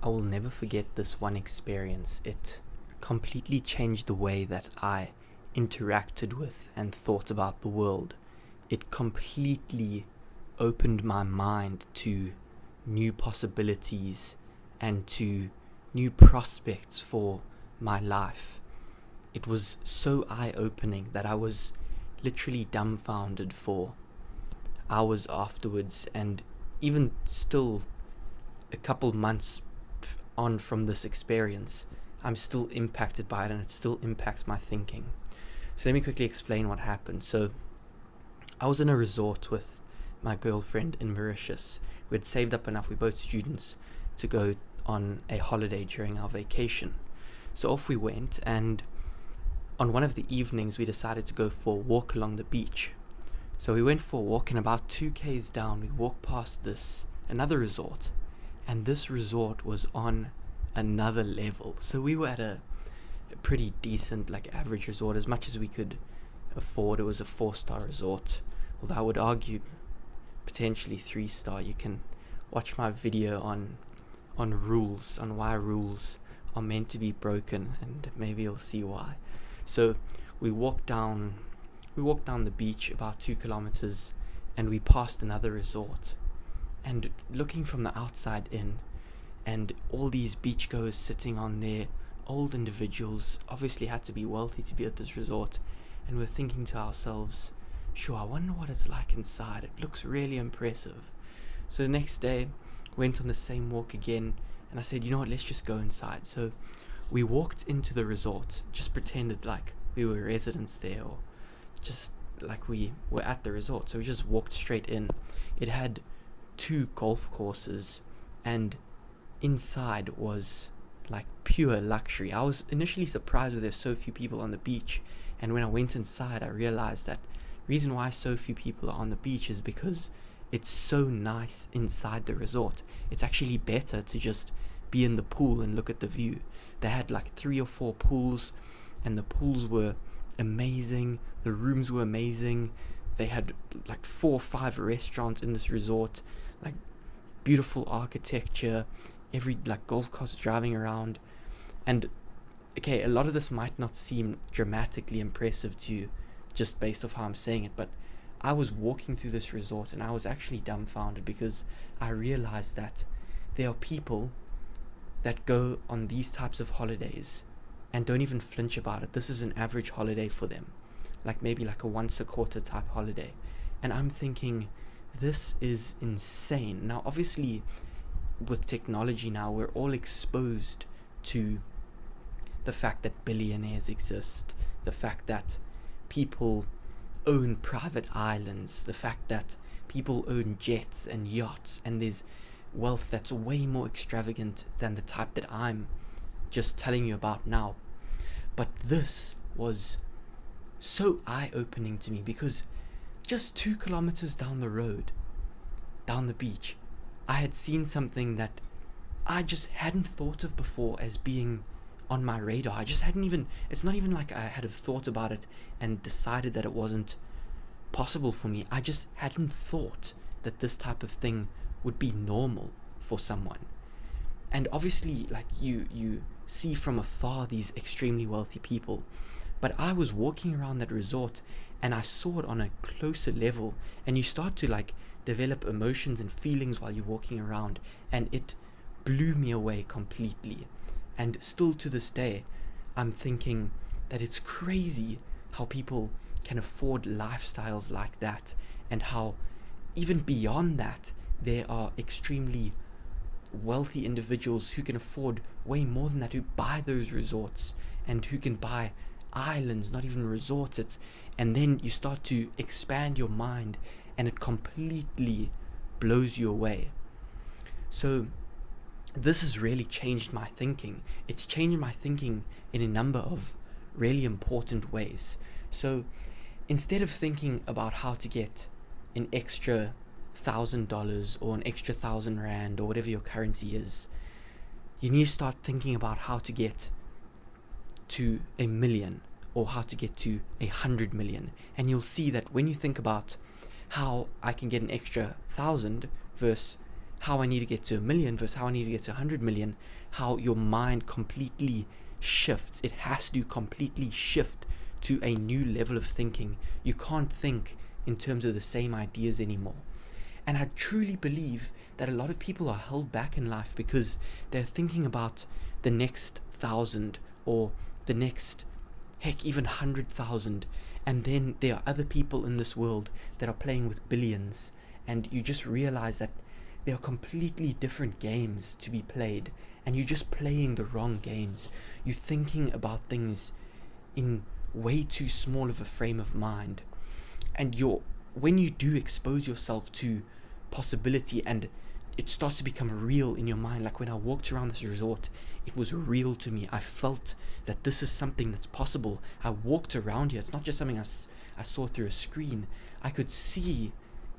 I will never forget this one experience. It completely changed the way that I interacted with and thought about the world. It completely opened my mind to new possibilities and to new prospects for my life. It was so eye-opening that I was literally dumbfounded for hours afterwards, and even still a couple months on from this experience, I'm still impacted by it and it still impacts my thinking. So let me quickly explain what happened. So I was in a resort with my girlfriend in Mauritius. We had saved up enough, we're both students, to go on a holiday during our vacation. So off we went, and on one of the evenings we decided to go for a walk along the beach. So we went for a walk, and about 2 k's down we walked past another resort, and this resort was on another level. So we were at a pretty decent, like average resort, as much as we could afford. It was a 4-star resort, although I would argue potentially 3-star. You can watch my video on why rules are meant to be broken, and maybe you'll see why. So we walked down the beach about 2 kilometers, and we passed another resort. And looking from the outside in, and all these beachgoers sitting on there, old individuals, obviously had to be wealthy to be at this resort, and we're thinking to ourselves, sure, I wonder what it's like inside. It looks really impressive. So the next day, went on the same walk again, and I said, you know what, let's just go inside. So we walked into the resort, just pretended like we were residents there, or just like we were at the resort. So we just walked straight in. It had 2 golf courses, and inside was like pure luxury. I was initially surprised that there's so few people on the beach, and when I went inside I realized that reason why so few people are on the beach is because it's so nice inside the resort. It's actually better to just be in the pool and look at the view. They had like 3 or 4 pools, and the pools were amazing, the rooms were amazing. They had like 4 or 5 restaurants in this resort, like beautiful architecture, every like golf carts driving around. And okay, a lot of this might not seem dramatically impressive to you just based off how I'm saying it, but I was walking through this resort and I was actually dumbfounded, because I realized that there are people that go on these types of holidays and don't even flinch about it. This is an average holiday for them, like maybe like a once a quarter type holiday. And I'm thinking, this is insane. Now obviously with technology now, we're all exposed to the fact that billionaires exist, the fact that people own private islands, the fact that people own jets and yachts, and there's wealth that's way more extravagant than the type that I'm just telling you about now. But this was so eye-opening to me, because just 2 kilometers down the road, down the beach, I had seen something that I just hadn't thought of before as being on my radar. I just hadn't even, it's not even like I had have thought about it and decided that it wasn't possible for me. I just hadn't thought that this type of thing would be normal for someone. And obviously, like you see from afar these extremely wealthy people, but I was walking around that resort and I saw it on a closer level, and you start to like develop emotions and feelings while you're walking around, and it blew me away completely. And still to this day, I'm thinking that it's crazy how people can afford lifestyles like that, and how even beyond that, there are extremely wealthy individuals who can afford way more than that, who buy those resorts and who can buy islands, not even resorts. And then you start to expand your mind, and it completely blows you away. So this has really changed my thinking. It's changed my thinking in a number of really important ways. So instead of thinking about how to get an extra $1,000 or an extra 1,000 rand or whatever your currency is, you need to start thinking about how to get to 1 million, or how to get to 100 million. And you'll see that when you think about how I can get an extra 1,000 versus how I need to get to 1 million versus how I need to get to 100 million, how your mind completely shifts. It has to completely shift to a new level of thinking. You can't think in terms of the same ideas anymore. And I truly believe that a lot of people are held back in life because they're thinking about the next 1,000 or the next, heck, even 100,000. And then there are other people in this world that are playing with billions. And you just realize that there are completely different games to be played. And you're just playing the wrong games. You're thinking about things in way too small of a frame of mind. And when you do expose yourself to possibility and it starts to become real in your mind, like when I walked around this resort, it was real to me. I felt that this is something that's possible. I walked around here. It's not just something I saw through a screen. I could see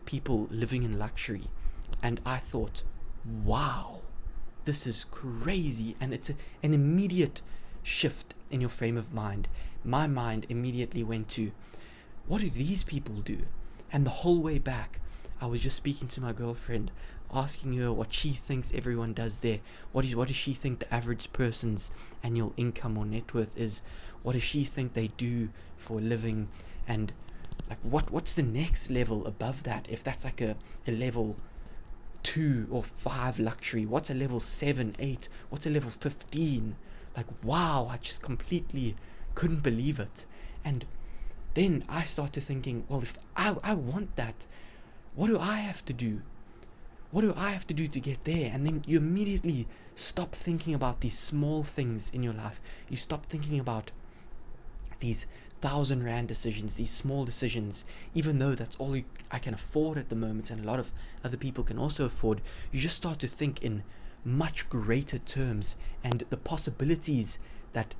people living in luxury, and I thought, wow, this is crazy. And it's an immediate shift in your frame of mind. My mind immediately went to, what do these people do? And the whole way back, I was just speaking to my girlfriend, asking her what she thinks everyone does there. What does she think the average person's annual income or net worth is? What does she think they do for a living? And like what's the next level above that? If that's like a level 2 or 5 luxury, what's a level 7, 8? What's a level 15? Like, wow, I just completely couldn't believe it. And then I started thinking, well, if I want that, what do I have to do? What do I have to do to get there? And then you immediately stop thinking about these small things in your life. You stop thinking about these 1,000 rand decisions, these small decisions, even though that's all I can afford at the moment and a lot of other people can also afford. You just start to think in much greater terms, and the possibilities that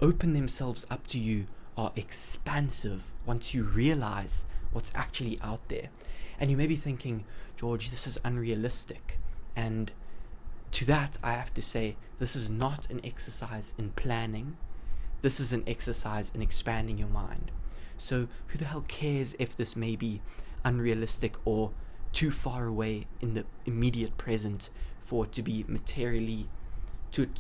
open themselves up to you are expansive once you realize what's actually out there. And you may be thinking, George, this is unrealistic. And to that, I have to say, this is not an exercise in planning. This is an exercise in expanding your mind. So who the hell cares if this may be unrealistic or too far away in the immediate present for it to be materially,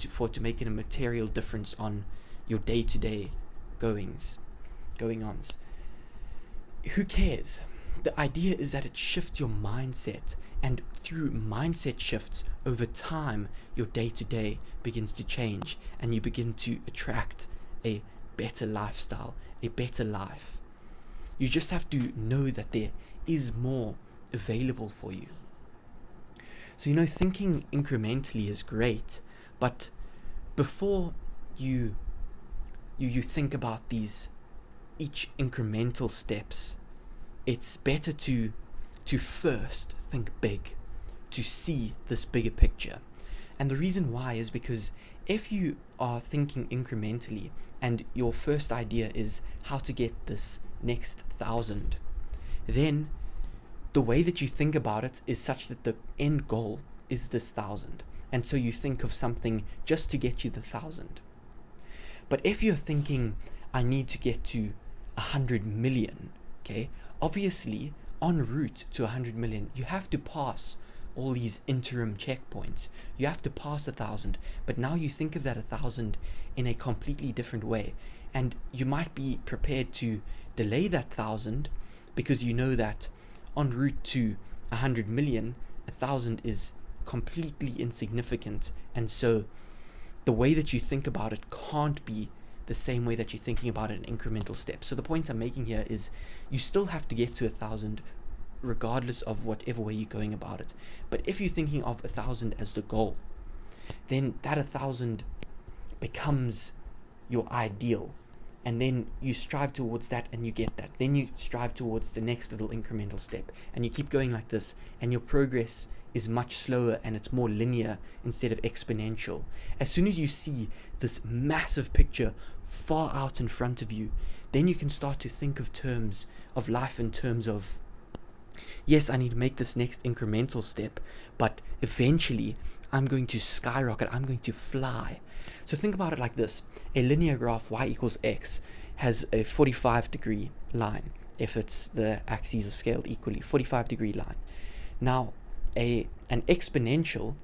for it to make it a material difference on your day-to-day going-ons. Who cares? The idea is that it shifts your mindset, and through mindset shifts over time, your day-to-day begins to change, and you begin to attract a better lifestyle, a better life. You just have to know that there is more available for you. So, thinking incrementally is great, but before you think about each incremental steps, it's better to first think big, to see this bigger picture. And the reason why is because if you are thinking incrementally and your first idea is how to get this next 1,000, then the way that you think about it is such that the end goal is this 1,000. And so you think of something just to get you the 1,000. But if you're thinking, I need to get to 100 million, okay, obviously en route to 100 million, you have to pass all these interim checkpoints. You have to pass 1,000, but now you think of that 1,000 in a completely different way. And you might be prepared to delay that 1,000 because you know that en route to 100 million, 1,000 is completely insignificant. And so the way that you think about it can't be the same way that you're thinking about it in incremental steps. So the point I'm making here is you still have to get to 1,000 regardless of whatever way you're going about it. But if you're thinking of 1,000 as the goal, then that 1,000 becomes your ideal. And then you strive towards that and you get that. Then you strive towards the next little incremental step. And you keep going like this, and your progress is much slower and it's more linear instead of exponential. As soon as you see this massive picture far out in front of you, then you can start to think of life in terms of, yes, I need to make this next incremental step, but eventually I'm going to skyrocket, I'm going to fly. So think about it like this. A linear graph, y equals x, has a 45-degree line. If it's the axes are scaled equally, 45-degree line. Now, a an exponential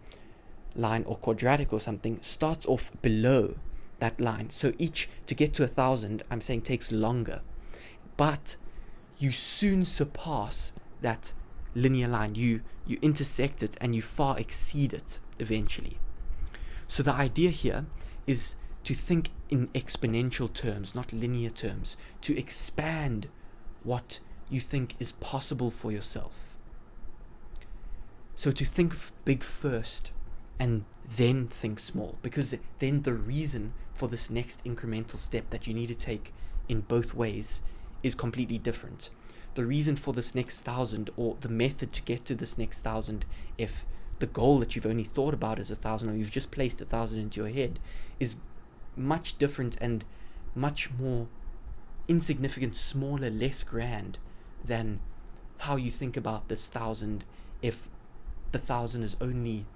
line or quadratic or something starts off below that line. So to get to 1,000, I'm saying takes longer. But you soon surpass that linear line. You intersect it and you far exceed it eventually. So the idea here is to think in exponential terms, not linear terms, to expand what you think is possible for yourself. So to think big first and then think small, because then the reason for this next incremental step that you need to take in both ways is completely different. The reason for this next 1,000, or the method to get to this next 1,000, if the goal that you've only thought about is 1,000, or you've just placed 1,000 into your head, is much different and much more insignificant, smaller, less grand than how you think about this 1,000 if the 1,000 is only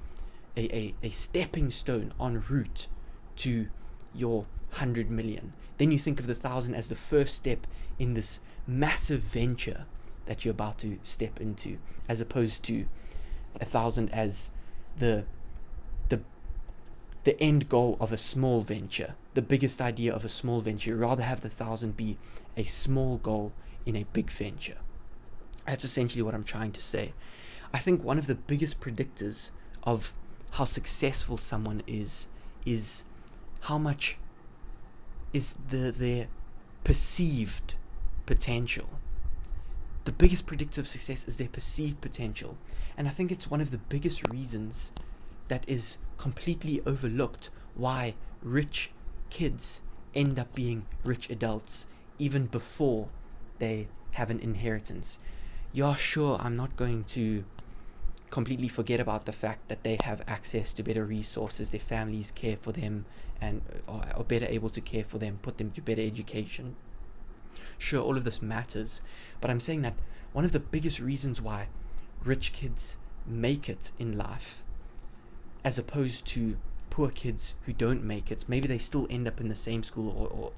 a stepping stone en route to your 100 million. Then you think of the 1,000 as the first step in this massive venture that you're about to step into, as opposed to 1,000 as the end goal of a small venture, the biggest idea of a small venture. You'd rather have the 1,000 be a small goal in a big venture. That's essentially what I'm trying to say. I think one of the biggest predictors of how successful someone is how much is their perceived potential. The biggest predictor of success is their perceived potential. And I think it's one of the biggest reasons that is completely overlooked why rich kids end up being rich adults even before they have an inheritance. Yeah, sure, I'm not going to completely forget about the fact that they have access to better resources, their families care for them and are better able to care for them, put them through better education. Sure, all of this matters, but I'm saying that one of the biggest reasons why rich kids make it in life, as opposed to poor kids who don't make it, maybe they still end up in the same school or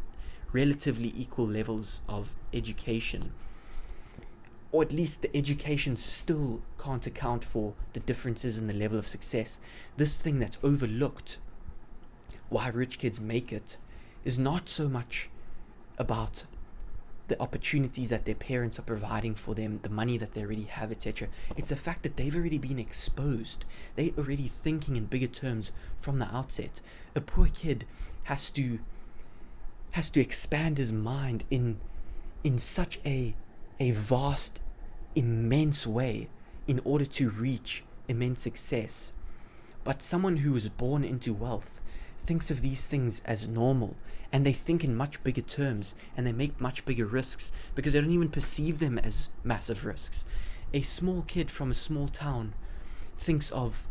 relatively equal levels of education, or at least the education still can't account for the differences in the level of success. This thing that's overlooked, why rich kids make it, is not so much about the opportunities that their parents are providing for them, the money that they already have, etc. It's the fact that they've already been exposed. They're already thinking in bigger terms from the outset. A poor kid has to expand his mind in such a vast, immense way in order to reach immense success. But someone who is born into wealth thinks of these things as normal, and they think in much bigger terms, and they make much bigger risks because they don't even perceive them as massive risks. A small kid from a small town thinks of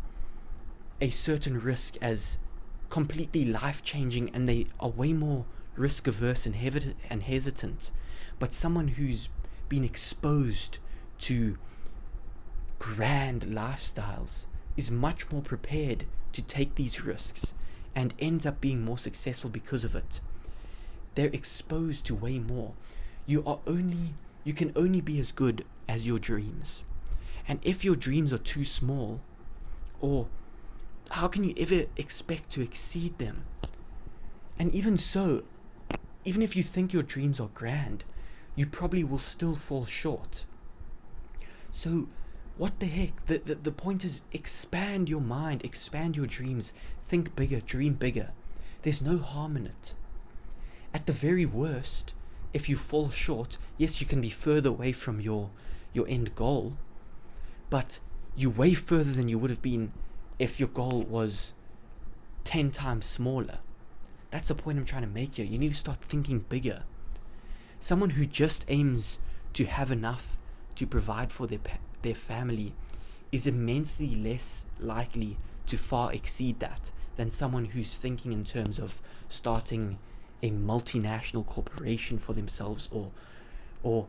a certain risk as completely life-changing, and they are way more risk-averse and hesitant. But someone who's been exposed to grand lifestyles is much more prepared to take these risks and ends up being more successful because of it. They're exposed to way more. You can only be as good as your dreams. And if your dreams are too small, or how can you ever expect to exceed them? And even so, even if you think your dreams are grand, you probably will still fall short. So what the heck? The point is, expand your mind, expand your dreams, think bigger, dream bigger. There's no harm in it. At the very worst, if you fall short, yes, you can be further away from your end goal, but you're way further than you would have been if your goal was 10 times smaller. That's the point I'm trying to make here. You need to start thinking bigger. Someone who just aims to have enough to provide for their family is immensely less likely to far exceed that than someone who's thinking in terms of starting a multinational corporation for themselves, or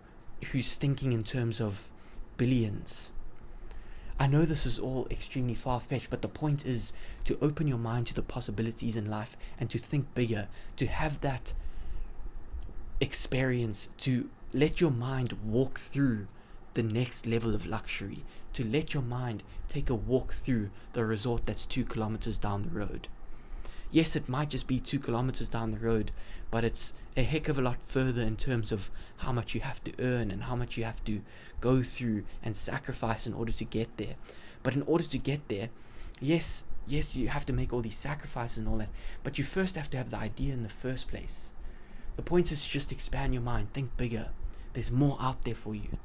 who's thinking in terms of billions. I know this is all extremely far-fetched, but the point is to open your mind to the possibilities in life and to think bigger, to have that experience, to let your mind walk through the next level of luxury, to let your mind take a walk through the resort that's 2 kilometers down the road. Yes, it might just be 2 kilometers down the road, but it's a heck of a lot further in terms of how much you have to earn and how much you have to go through and sacrifice in order to get there. But in order to get there, yes, you have to make all these sacrifices and all that, but you first have to have the idea in the first place. The point is to just expand your mind, think bigger. There's more out there for you.